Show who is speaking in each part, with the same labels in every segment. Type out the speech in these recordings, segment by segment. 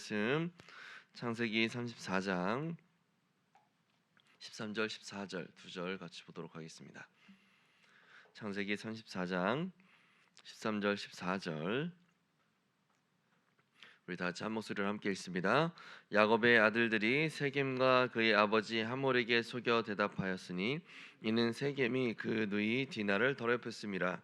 Speaker 1: 말씀 창세기 34장 13절 14절 두 절 같이 보도록 하겠습니다. 창세기 34장 13절 14절 우리 다 같이 한 목소리로 함께 읽습니다. 야곱의 아들들이 세겜과 그의 아버지 하몰에게 속여 대답하였으니 이는 세겜이 그 누이 디나를 더럽혔음이라.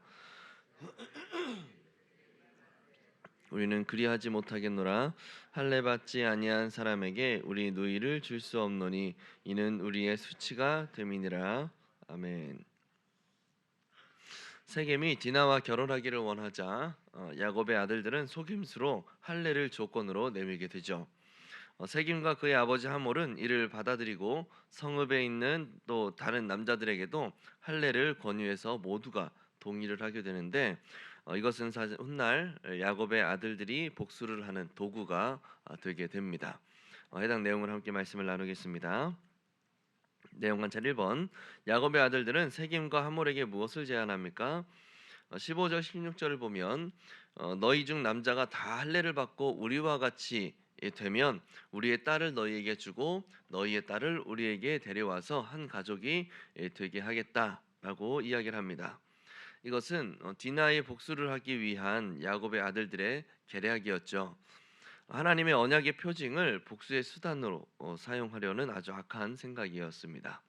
Speaker 1: 우리는 그리하지 못하겠노라. 할례 받지 아니한 사람에게 우리 누이를 줄 수 없노니 이는 우리의 수치가 됨이니라. 아멘. 세겜이 디나와 결혼하기를 원하자 야곱의 아들들은 속임수로 할례를 조건으로 내밀게 되죠. 세겜과 그의 아버지 하몰은 이를 받아들이고 성읍에 있는 또 다른 남자들에게도 할례를 권유해서 모두가 동의를 하게 되는데 이것은 사실 훗날 야곱의 아들들이 복수를 하는 도구가 되게 됩니다. 해당 내용을 함께 말씀을 나누겠습니다. 내용 관찰 1번. 야곱의 아들들은 세겜과 하몰에게 무엇을 제안합니까? 15절 16절을 보면 너희 중 남자가 다 할례를 받고 우리와 같이 되면 우리의 딸을 너희에게 주고 너희의 딸을 우리에게 데려와서 한 가족이 되게 하겠다라고 이야기를 합니다. 이것은 디나의 복수를 하기 위한 야곱의 아들들의 계략이었죠. 하나님의 언약의 표징을 복수의 수단으로 사용하려는 아주 악한 생각이었습니다.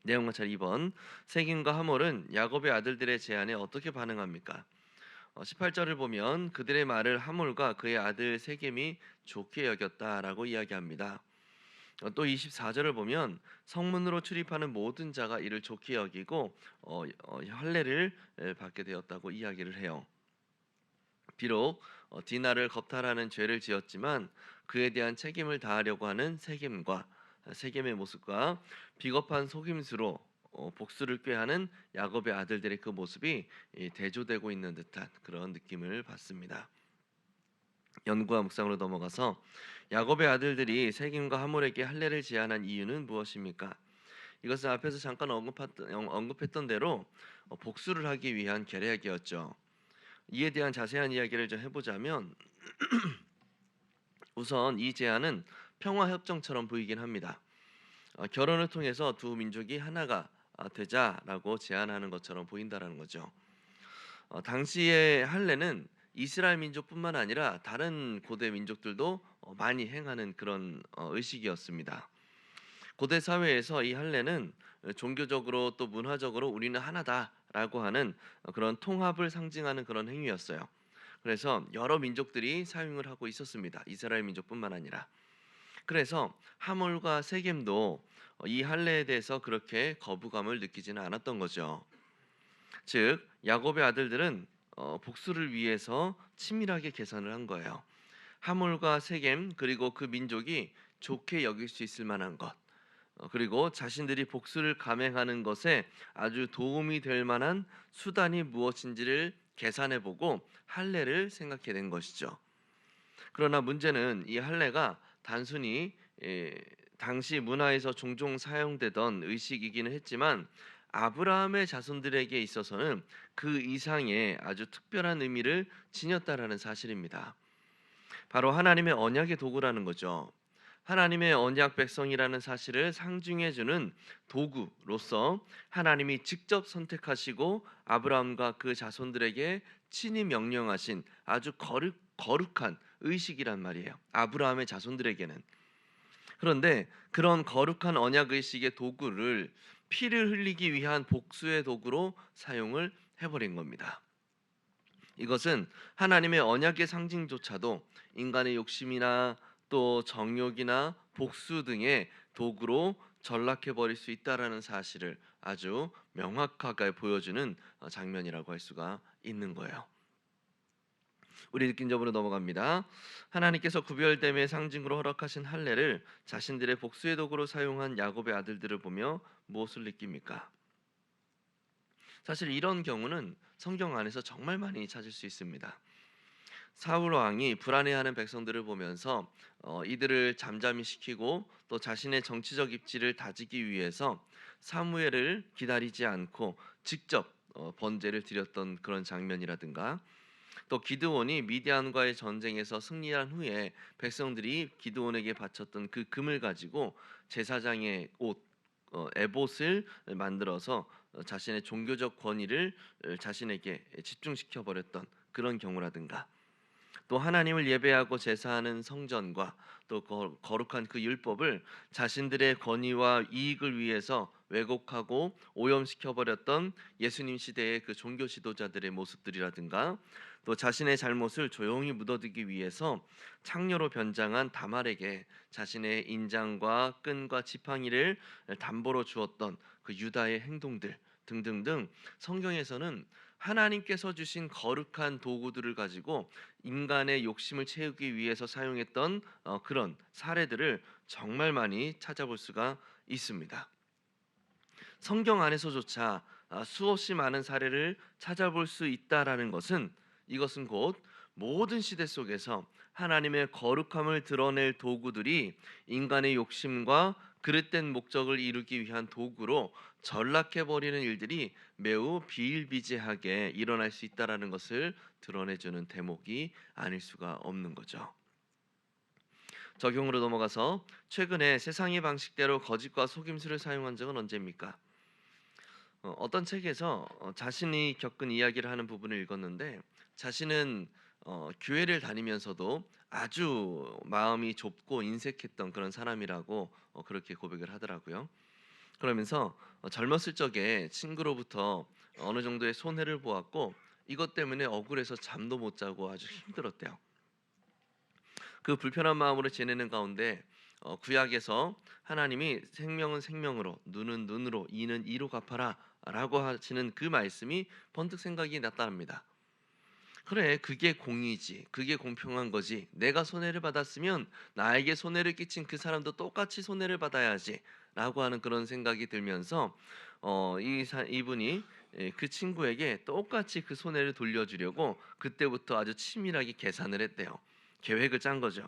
Speaker 1: 내용 관찰 2번. 세겜과 하몰은 야곱의 아들들의 제안에 어떻게 반응합니까? 18절을 보면 그들의 말을 하몰과 그의 아들 세겜이 좋게 여겼다라고 이야기합니다. 또 24절을 보면 성문으로 출입하는 모든 자가 이를 좋게 여기고 할례를 받게 되었다고 이야기를 해요. 비록 디나를 겁탈하는 죄를 지었지만 그에 대한 책임을 다하려고 하는 세겜의 모습과 비겁한 속임수로 복수를 꾀하는 야곱의 아들들의 그 모습이 대조되고 있는 듯한 그런 느낌을 받습니다. 연구와 묵상으로 넘어가서 야곱의 아들들이 세겜과 하몰에게 할례를 제안한 이유는 무엇입니까? 이것은 앞에서 잠깐 언급했던 대로 복수를 하기 위한 계략이었죠. 이에 대한 자세한 이야기를 좀 해보자면 우선 이 제안은 평화협정처럼 보이긴 합니다. 결혼을 통해서 두 민족이 하나가 되자라고 제안하는 것처럼 보인다라는 거죠. 당시의 할례는 이스라엘 민족뿐만 아니라 다른 고대 민족들도 많이 행하는 그런 의식이었습니다. 고대 사회에서 이 할례는 종교적으로 또 문화적으로 우리는 하나다라고 하는 그런 통합을 상징하는 그런 행위였어요. 그래서 여러 민족들이 사용을 하고 있었습니다. 이스라엘 민족뿐만 아니라. 그래서 하몰과 세겜도 이 할례에 대해서 그렇게 거부감을 느끼지는 않았던 거죠. 즉 야곱의 아들들은 복수를 위해서 치밀하게 계산을 한 거예요. 하몰과 세겜 그리고 그 민족이 좋게 여길 수 있을 만한 것, 그리고 자신들이 복수를 감행하는 것에 아주 도움이 될 만한 수단이 무엇인지를 계산해보고 할례를 생각해 낸 것이죠. 그러나 문제는 이 할례가 단순히 당시 문화에서 종종 사용되던 의식이기는 했지만 아브라함의 자손들에게 있어서는 그 이상의 아주 특별한 의미를 지녔다라는 사실입니다. 바로 하나님의 언약의 도구라는 거죠. 하나님의 언약 백성이라는 사실을 상징해주는 도구로서 하나님이 직접 선택하시고 아브라함과 그 자손들에게 친히 명령하신 아주 거룩한 의식이란 말이에요. 아브라함의 자손들에게는. 그런데 그런 거룩한 언약 의식의 도구를 피를 흘리기 위한 복수의 도구로 사용을 해버린 겁니다. 이것은 하나님의 언약의 상징조차도 인간의 욕심이나 또 정욕이나 복수 등의 도구로 전락해 버릴 수 있다라는 사실을 아주 명확하게 보여주는 장면이라고 할 수가 있는 거예요. 우리 느낀점으로 넘어갑니다. 하나님께서 구별됨의 상징으로 허락하신 할례를 자신들의 복수의 도구로 사용한 야곱의 아들들을 보며 무엇을 느낍니까? 사실 이런 경우는 성경 안에서 정말 많이 찾을 수 있습니다. 사울 왕이 불안해하는 백성들을 보면서 이들을 잠잠히 시키고 또 자신의 정치적 입지를 다지기 위해서 사무엘을 기다리지 않고 직접 번제를 드렸던 그런 장면이라든가 또 기드온이 미디안과의 전쟁에서 승리한 후에 백성들이 기드온에게 바쳤던 그 금을 가지고 제사장의 옷 에봇을 만들어서 자신의 종교적 권위를 자신에게 집중시켜 버렸던 그런 경우라든가, 또 하나님을 예배하고 제사하는 성전과 또 거룩한 그 율법을 자신들의 권위와 이익을 위해서 왜곡하고 오염시켜 버렸던 예수님 시대의 그 종교 지도자들의 모습들이라든가, 또 자신의 잘못을 조용히 묻어두기 위해서 창녀로 변장한 다말에게 자신의 인장과 끈과 지팡이를 담보로 주었던 그 유다의 행동들 등등등, 성경에서는 하나님께서 주신 거룩한 도구들을 가지고 인간의 욕심을 채우기 위해서 사용했던 그런 사례들을 정말 많이 찾아볼 수가 있습니다. 성경 안에서조차 수없이 많은 사례를 찾아볼 수 있다라는 것은, 이것은 곧 모든 시대 속에서 하나님의 거룩함을 드러낼 도구들이 인간의 욕심과 그릇된 목적을 이루기 위한 도구로 전락해 버리는 일들이 매우 비일비재하게 일어날 수 있다라는 것을 드러내주는 대목이 아닐 수가 없는 거죠. 적용으로 넘어가서, 최근에 세상의 방식대로 거짓과 속임수를 사용한 적은 언제입니까? 어떤 책에서 자신이 겪은 이야기를 하는 부분을 읽었는데, 자신은 교회를 다니면서도 아주 마음이 좁고 인색했던 그런 사람이라고 그렇게 고백을 하더라고요. 그러면서 젊었을 적에 친구로부터 어느 정도의 손해를 보았고, 이것 때문에 억울해서 잠도 못 자고 아주 힘들었대요. 그 불편한 마음으로 지내는 가운데 구약에서 하나님이 생명은 생명으로, 눈은 눈으로, 이는 이로 갚아라라고 하시는 그 말씀이 번뜩 생각이 났답니다. 그래, 그게 공의지, 그게 공평한 거지. 내가 손해를 받았으면 나에게 손해를 끼친 그 사람도 똑같이 손해를 받아야지라고 하는 그런 생각이 들면서 이분이 그 친구에게 똑같이 그 손해를 돌려주려고 그때부터 아주 치밀하게 계산을 했대요. 계획을 짠 거죠.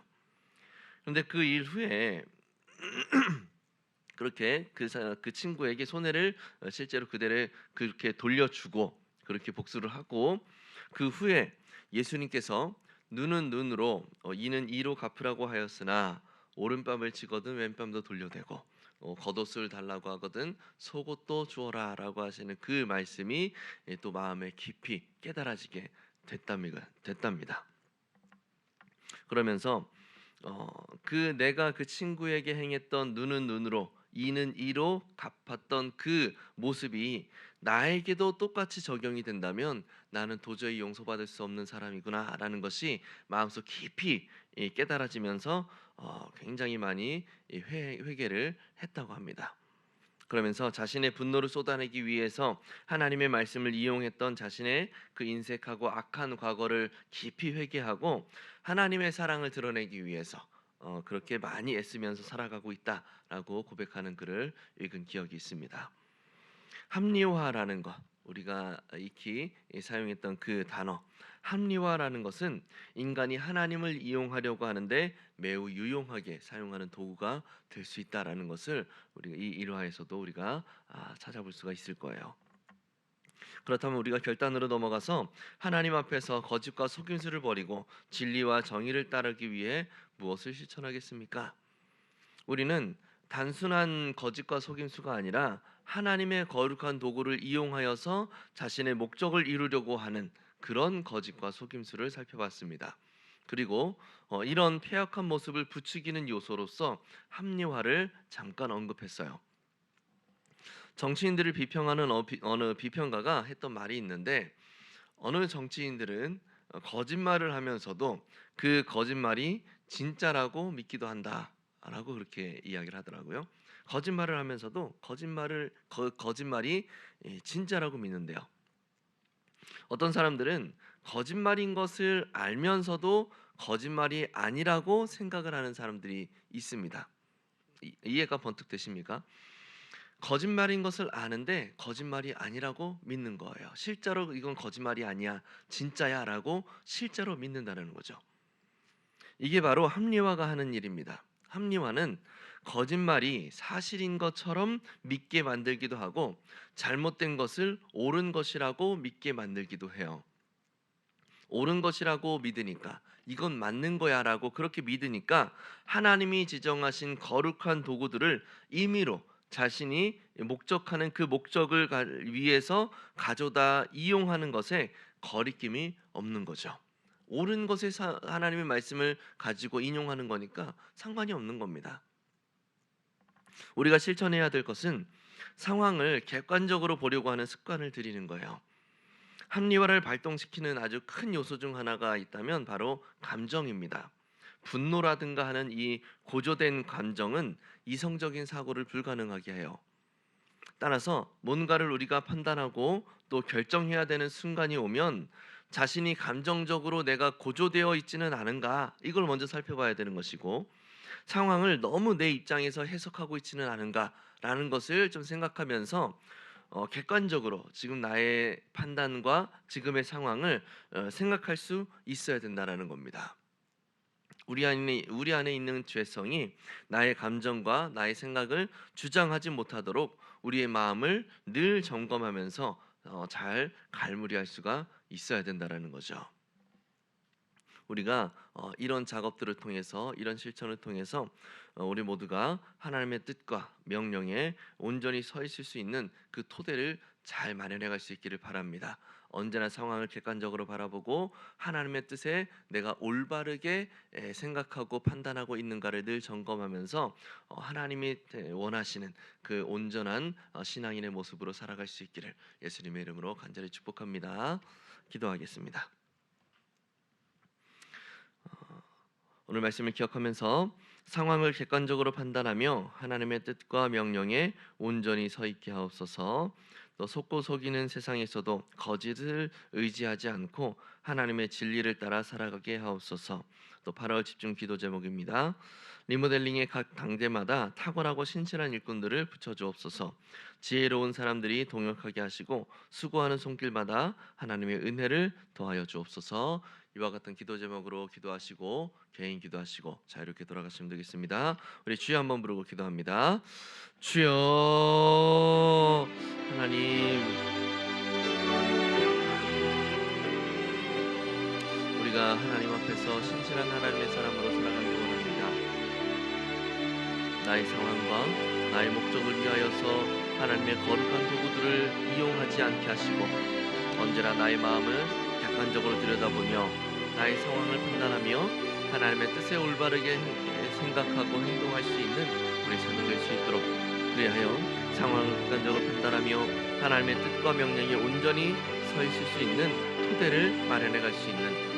Speaker 1: 그런데 그 일 후에 그렇게 그 친구에게 손해를 실제로 그대로 그렇게 돌려주고 그렇게 복수를 하고, 그 후에 예수님께서 눈은 눈으로 이는 이로 갚으라고 하였으나 오른뺨을 치거든 왼뺨도 돌려대고 겉옷을 달라고 하거든 속옷도 주어라라고 하시는 그 말씀이 또 마음에 깊이 깨달아지게 됐답니다. 그러면서 내가 그 친구에게 행했던 눈은 눈으로 이는 이로 갚았던 그 모습이 나에게도 똑같이 적용이 된다면 나는 도저히 용서받을 수 없는 사람이구나라는 것이 마음속 깊이 깨달아지면서 굉장히 많이 회개를 했다고 합니다. 그러면서 자신의 분노를 쏟아내기 위해서 하나님의 말씀을 이용했던 자신의 그 인색하고 악한 과거를 깊이 회개하고 하나님의 사랑을 드러내기 위해서 그렇게 많이 애쓰면서 살아가고 있다라고 고백하는 글을 읽은 기억이 있습니다. 합리화라는 것, 우리가 익히 사용했던 그 단어, 합리화라는 것은 인간이 하나님을 이용하려고 하는데 매우 유용하게 사용하는 도구가 될 수 있다라는 것을 우리가 이 일화에서도 우리가 찾아볼 수가 있을 거예요. 그렇다면 우리가 결단으로 넘어가서 하나님 앞에서 거짓과 속임수를 버리고 진리와 정의를 따르기 위해 무엇을 실천하겠습니까? 우리는 단순한 거짓과 속임수가 아니라 하나님의 거룩한 도구를 이용하여서 자신의 목적을 이루려고 하는 그런 거짓과 속임수를 살펴봤습니다. 그리고 이런 폐역한 모습을 부추기는 요소로서 합리화를 잠깐 언급했어요. 정치인들을 비평하는 어느 비평가가 했던 말이 있는데, 어느 정치인들은 거짓말을 하면서도 그 거짓말이 진짜라고 믿기도 한다라고 그렇게 이야기를 하더라고요. 거짓말을 하면서도 거짓말이 진짜라고 믿는데요. 어떤 사람들은 거짓말인 것을 알면서도 거짓말이 아니라고 생각을 하는 사람들이 있습니다. 이해가 번뜩 되십니까? 거짓말인 것을 아는데 거짓말이 아니라고 믿는 거예요. 실제로 이건 거짓말이 아니야, 진짜야라고 실제로 믿는다는 거죠. 이게 바로 합리화가 하는 일입니다. 합리화는 거짓말이 사실인 것처럼 믿게 만들기도 하고 잘못된 것을 옳은 것이라고 믿게 만들기도 해요. 옳은 것이라고 믿으니까, 이건 맞는 거야라고 그렇게 믿으니까 하나님이 지정하신 거룩한 도구들을 임의로 자신이 목적하는 그 목적을 위해서 가져다 이용하는 것에 거리낌이 없는 거죠. 옳은 것에 하나님의 말씀을 가지고 인용하는 거니까 상관이 없는 겁니다. 우리가 실천해야 될 것은 상황을 객관적으로 보려고 하는 습관을 들이는 거예요. 합리화를 발동시키는 아주 큰 요소 중 하나가 있다면 바로 감정입니다. 분노라든가 하는 이 고조된 감정은 이성적인 사고를 불가능하게 해요. 따라서 뭔가를 우리가 판단하고 또 결정해야 되는 순간이 오면 자신이 감정적으로 내가 고조되어 있지는 않은가, 이걸 먼저 살펴봐야 되는 것이고, 상황을 너무 내 입장에서 해석하고 있지는 않은가라는 것을 좀 생각하면서 객관적으로 지금 나의 판단과 지금의 상황을 생각할 수 있어야 된다라는 겁니다. 우리 안에 있는 죄성이 나의 감정과 나의 생각을 주장하지 못하도록 우리의 마음을 늘 점검하면서 잘 갈무리할 수가 있어야 된다라는 거죠. 우리가 이런 작업들을 통해서, 이런 실천을 통해서 우리 모두가 하나님의 뜻과 명령에 온전히 서 있을 수 있는 그 토대를 잘 마련해 갈 수 있기를 바랍니다. 언제나 상황을 객관적으로 바라보고 하나님의 뜻에 내가 올바르게 생각하고 판단하고 있는가를 늘 점검하면서 하나님이 원하시는 그 온전한 신앙인의 모습으로 살아갈 수 있기를 예수님의 이름으로 간절히 축복합니다. 기도하겠습니다. 오늘 말씀을 기억하면서 상황을 객관적으로 판단하며 하나님의 뜻과 명령에 온전히 서 있게 하옵소서. 또 속고 속이는 세상에서도 거짓을 의지하지 않고 하나님의 진리를 따라 살아가게 하옵소서. 또 8월 집중 기도 제목입니다. 리모델링의 각 당대마다 탁월하고 신실한 일꾼들을 붙여주옵소서. 지혜로운 사람들이 동역하게 하시고 수고하는 손길마다 하나님의 은혜를 더하여 주옵소서. 이와 같은 기도 제목으로 기도하시고 개인 기도하시고 자유롭게 돌아가시면 되겠습니다. 우리 주여 한번 부르고 기도합니다. 주여. 하나님, 우리가 하나님 앞에서 신실한 하나님의 사람으로 살아가기 원합니다. 나의 상황과 나의 목적을 위하여서 하나님의 거룩한 도구들을 이용하지 않게 하시고 언제나 나의 마음을 객관적으로 들여다보며 나의 상황을 판단하며 하나님의 뜻에 올바르게 생각하고 행동할 수 있는 우리 삶이 될 수 있도록, 그리하여 상황을 객관적으로 판단하며 하나님의 뜻과 명령에 온전히 서 있을 수 있는 토대를 마련해 갈 수 있는